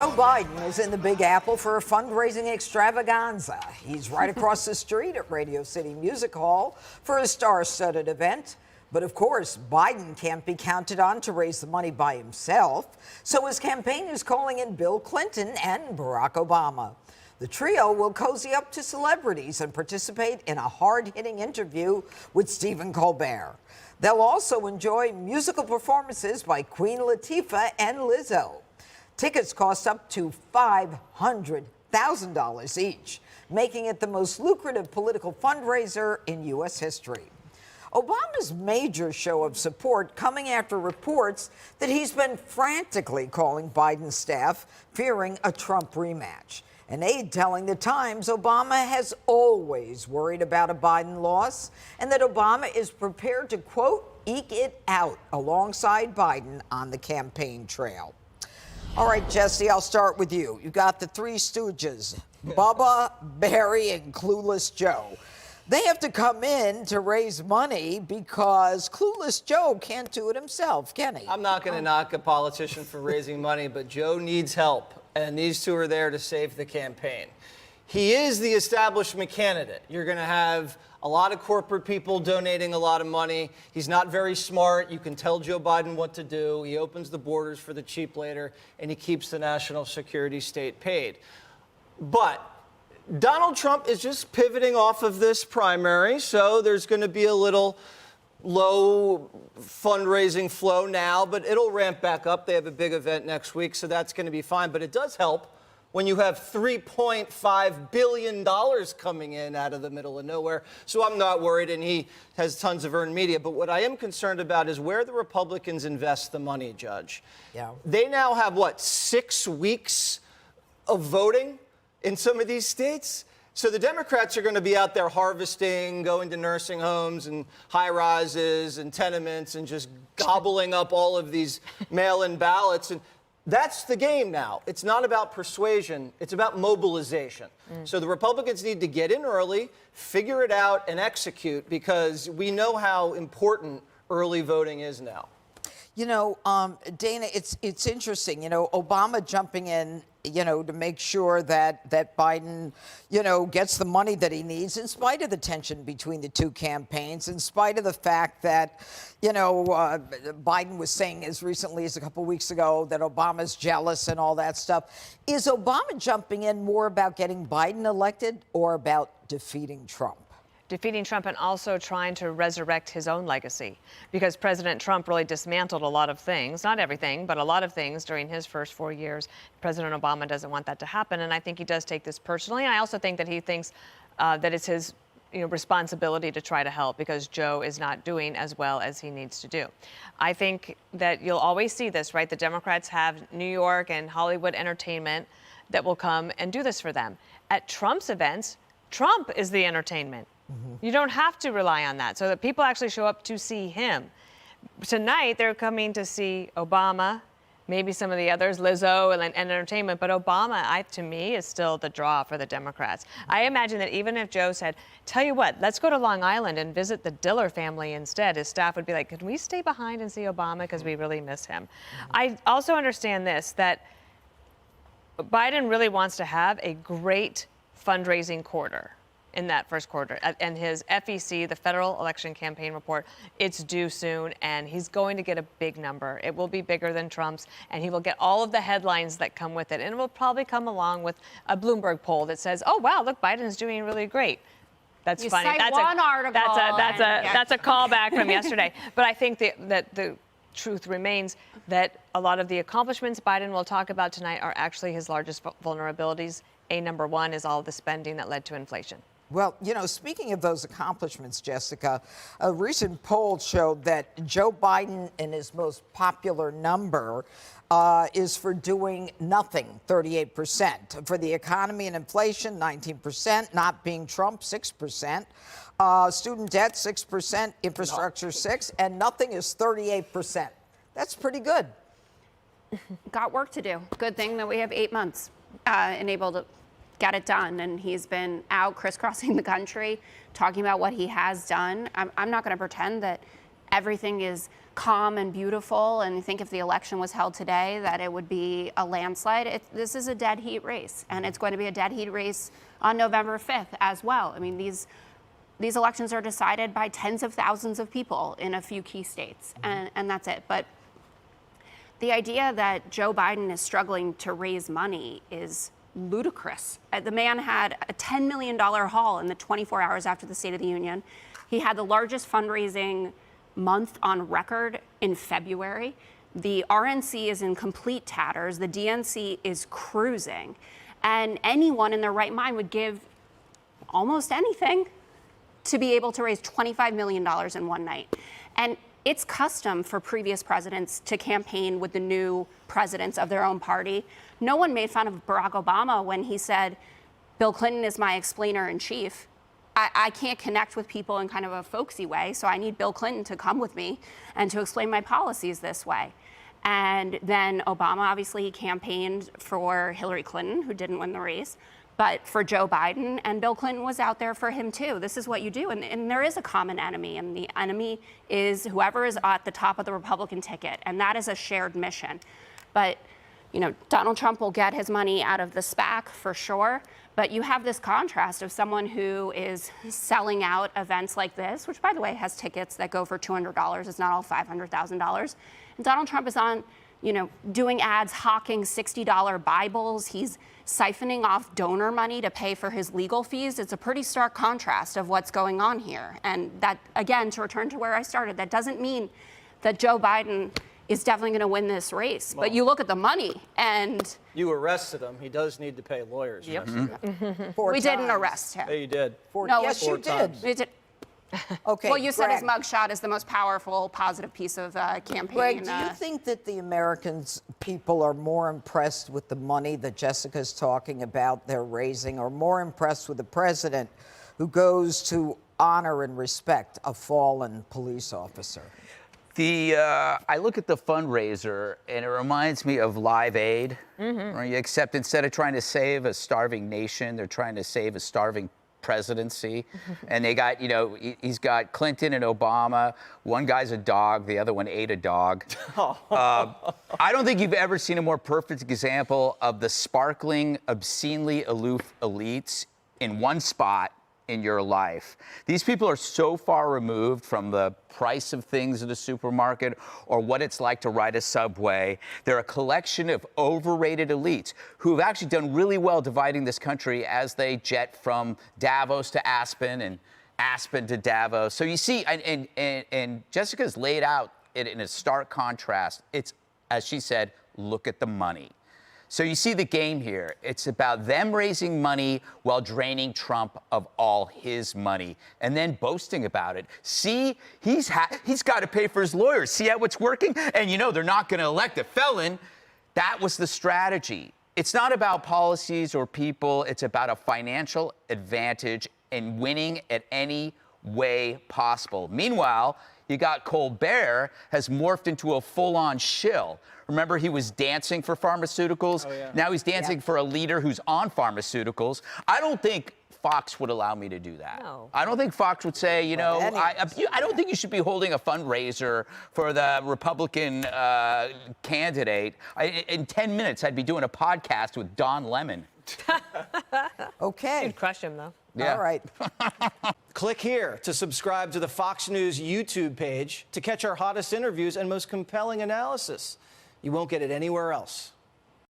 Joe Biden is in the Big Apple for a fundraising extravaganza. He's right across the street at Radio City Music Hall for a star-studded event. But of course, Biden can't be counted on to raise the money by himself. So his campaign is calling in Bill Clinton and Barack Obama. The trio will cozy up to celebrities and participate in a hard-hitting interview with Stephen Colbert. They'll also enjoy musical performances by Queen Latifah and Lizzo. Tickets cost up to $500,000 each, making it the most lucrative political fundraiser in U.S. history. Obama's major show of support coming after reports that he's been frantically calling Biden's staff, fearing a Trump rematch. An aide telling The Times Obama has always worried about a Biden loss and that Obama is prepared to, quote, eke it out alongside Biden on the campaign trail. All right, Jesse, I'll start with you. You got the Three Stooges, Bubba, Barry, and Clueless Joe. They have to come in to raise money because Clueless Joe can't do it himself, can he? I'm not going to knock a politician for raising money, but Joe needs help, and these two are there to save the campaign. He is the establishment candidate. You're going to have a lot of corporate people donating a lot of money. He's not very smart. You can tell Joe Biden what to do. He opens the borders for the cheap later, and he keeps the national security state paid. But Donald Trump is just pivoting off of this primary, so there's going to be a little low fundraising flow now, but it'll ramp back up. They have a big event next week, so that's going to be fine. But it does help when you have $3.5 billion coming in out of the middle of nowhere. So I'm not worried, and he has tons of earned media. But what I am concerned about is where the Republicans invest the money, Judge. Yeah. They now have, 6 weeks of voting in some of these states? So the Democrats are going to be out there harvesting, going to nursing homes and high-rises and tenements and just gobbling up all of these mail-in ballots. And that's the game now. It's not about persuasion. It's about mobilization. So the Republicans need to get in early, figure it out, and execute, because we know how important early voting is now. You know, Dana, it's interesting, Obama jumping in, to make sure that Biden, gets the money that he needs in spite of the tension between the two campaigns, in spite of the fact that, Biden was saying as recently as a couple weeks ago that Obama's jealous and all that stuff. Is Obama jumping in more about getting Biden elected or about defeating Trump? Defeating Trump and also trying to resurrect his own legacy, because President Trump really dismantled a lot of things, not everything, but a lot of things during his first 4 years. President Obama doesn't want that to happen, and I think he does take this personally. And I also think that he thinks that it's his responsibility to try to help, because Joe is not doing as well as he needs to do. I think that you'll always see this, right? The Democrats have New York and Hollywood entertainment that will come and do this for them. At Trump's events, Trump is the entertainment. You don't have to rely on that, so that people actually show up to see him. Tonight, they're coming to see Obama, maybe some of the others, Lizzo and entertainment, but Obama, to me, is still the draw for the Democrats. I imagine that even if Joe said, tell you what, let's go to Long Island and visit the Diller family instead, his staff would be like, can we stay behind and see Obama, because we really miss him. I also understand this, that Biden really wants to have a great fundraising quarter in that first quarter. And his FEC, the Federal Election Campaign Report, it's due soon, and he's going to get a big number. It will be bigger than Trump's, and he will get all of the headlines that come with it. And it will probably come along with a Bloomberg poll that says, oh, wow, look, Biden's doing really great. That's you funny. Cite that's one article. That's a callback from yesterday. But I think that the truth remains that a lot of the accomplishments Biden will talk about tonight are actually his largest vulnerabilities. Number one is all the spending that led to inflation. Well, speaking of those accomplishments, Jessica, a recent poll showed that Joe Biden, in his most popular number, is for doing nothing, 38%. For the economy and inflation, 19%. Not being Trump, 6%. Student debt, 6%. Infrastructure, 6%. And nothing is 38%. That's pretty good. Got work to do. Good thing that we have 8 months and able to get it done. And he's been out crisscrossing the country talking about what he has done. I'm not going to pretend that everything is calm and beautiful, and I think if the election was held today, that it would be a landslide. This is a dead heat race, and it's going to be a dead heat race on November 5th as well. I mean, these elections are decided by tens of thousands of people in a few key states, and that's it. But the idea that Joe Biden is struggling to raise money is ludicrous. The man had a $10 million haul in the 24 hours after the State of the Union. He had the largest fundraising month on record in February. The RNC is in complete tatters. The DNC is cruising. And anyone in their right mind would give almost anything to be able to raise $25 million in one night. And it's custom for previous presidents to campaign with the new presidents of their own party. No one made fun of Barack Obama when he said, Bill Clinton is my explainer in chief. I can't connect with people in kind of a folksy way, so I need Bill Clinton to come with me and to explain my policies this way. And then Obama, obviously, he campaigned for Hillary Clinton, who didn't win the race, but for Joe Biden, and Bill Clinton was out there for him too. This is what you do, and there is a common enemy, and the enemy is whoever is at the top of the Republican ticket, and that is a shared mission. But you know, Donald Trump will get his money out of the SPAC for sure, but you have this contrast of someone who is selling out events like this, which, by the way, has tickets that go for $200. It's not all $500,000. And Donald Trump is on, you know, doing ads hawking $60 Bibles. He's siphoning off donor money to pay for his legal fees. It's a pretty stark contrast of what's going on here. And that, again, to return to where I started, that doesn't mean that Joe Biden is definitely going to win this race. Well, but you look at the money, and you arrested him. He does need to pay lawyers. Yep. We didn't arrest him. Yeah, you did. No, yes, you did. We did. Okay. Well, you said Greg. his mugshot is the most powerful, positive piece of campaign. Greg, do you think that the people are more impressed with the money that Jessica's talking about they're raising, or more impressed with the president who goes to honor and respect a fallen police officer? I look at the fundraiser, and it reminds me of Live Aid, right? Except instead of trying to save a starving nation, they're trying to save a starving presidency. And they got, you know, he's got Clinton and Obama. One guy's a dog, the other one ate a dog. I don't think you've ever seen a more perfect example of the sparkling, obscenely aloof elites in one spot in your life. These people are so far removed from the price of things at a supermarket or what it's like to ride a subway. They're a collection of overrated elites who have actually done really well dividing this country as they jet from Davos to Aspen and Aspen to Davos. So you see, and Jessica's laid out it in a stark contrast. It's, as she said, look at the money. So you see the game here. It's about them raising money while draining Trump of all his money and then boasting about it. See, he's got to pay for his lawyers. See how it's working? And, you know, they're not going to elect a felon. That was the strategy. It's not about policies or people. It's about a financial advantage and winning at any way possible. Meanwhile, you got Colbert has morphed into a full-on shill. Remember, he was dancing for pharmaceuticals. Oh, yeah. Now he's dancing for a leader who's on pharmaceuticals. I don't think Fox would allow me to do that. No. I don't think Fox would say, you know, I don't think you should be holding a fundraiser for the Republican candidate. In 10 minutes, I'd be doing a podcast with Don Lemon. Okay. You'd crush him, though. Yeah. All right. Click here to subscribe to the Fox News YouTube page to catch our hottest interviews and most compelling analysis. You won't get it anywhere else.